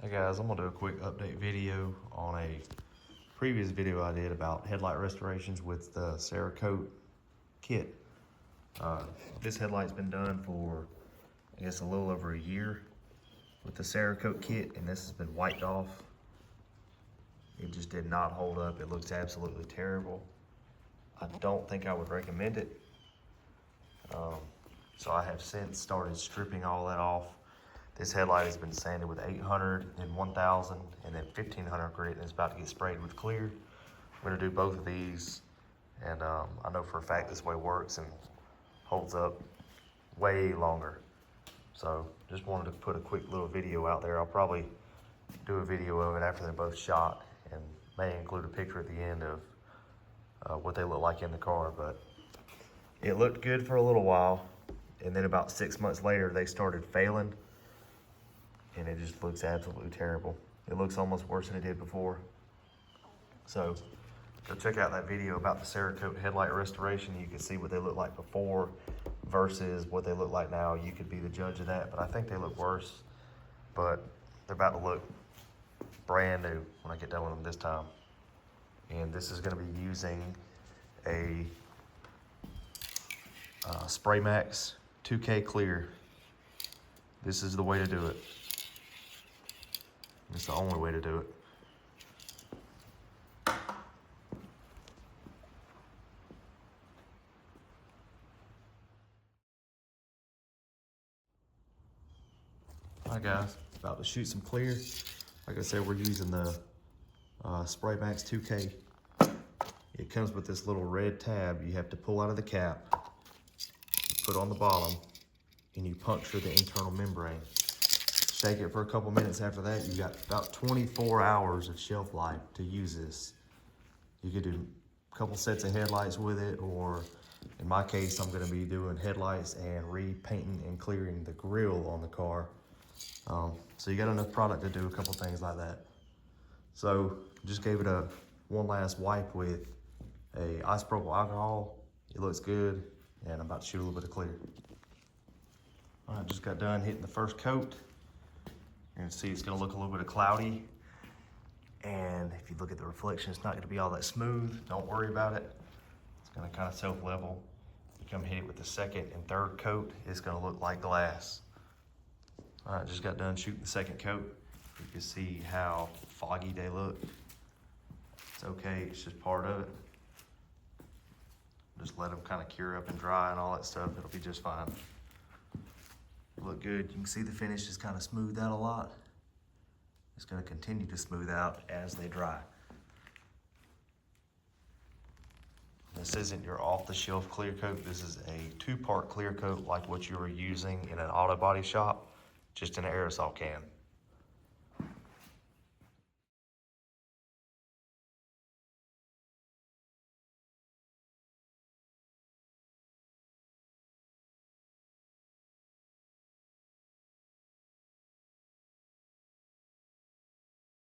Hey guys, I'm gonna do a quick update video on a previous video I did about headlight restorations with the Cerakote kit. This headlight's been done for, I guess, a little over a year with the Cerakote kit, and this has been wiped off. It just did not hold up. It looks absolutely terrible. I don't think I would recommend it. So I have since started stripping all that off. This headlight has been sanded with 800 and 1000 and then 1500 grit, and it's about to get sprayed with clear. I'm gonna do both of these, and I know for a fact this way works and holds up way longer. So just wanted to put a quick little video out there. I'll probably do a video of it after they're both shot and may include a picture at the end of what they look like in the car. But it looked good for a little while, and then about 6 months later they started failing, and it just looks absolutely terrible. It looks almost worse than it did before. So go check out that video about the Cerakote headlight restoration. You can see what they look like before versus what they look like now. You could be the judge of that, but I think they look worse. But they're about to look brand new when I get done with them this time. And this is gonna be using a Spraymax 2K clear. This is the way to do it. It's the only way to do it. Alright guys, about to shoot some clear. Like I said, we're using the Spraymax 2K. It comes with this little red tab you have to pull out of the cap, put on the bottom, and you puncture the internal membrane. Shake it for a couple minutes. After that, you got about 24 hours of shelf life to use this. You could do a couple sets of headlights with it, or in my case, I'm gonna be doing headlights and repainting and clearing the grille on the car. So you got enough product to do a couple things like that. So just gave it one last wipe with a isopropyl alcohol. It looks good, and I'm about to shoot a little bit of clear. All right, just got done hitting the first coat. You're gonna see it's gonna look a little bit cloudy. And if you look at the reflection, it's not gonna be all that smooth. Don't worry about it. It's gonna kind of self-level. You come hit it with the second and third coat, it's gonna look like glass. All right, just got done shooting the second coat. You can see how foggy they look. It's okay, it's just part of it. Just let them kind of cure up and dry and all that stuff. It'll be just fine. Look good. You can see the finish is kind of smoothed out a lot. It's going to continue to smooth out as they dry. This isn't your off-the-shelf clear coat. This is a 2-part clear coat like what you were using in an auto body shop, just in an aerosol can.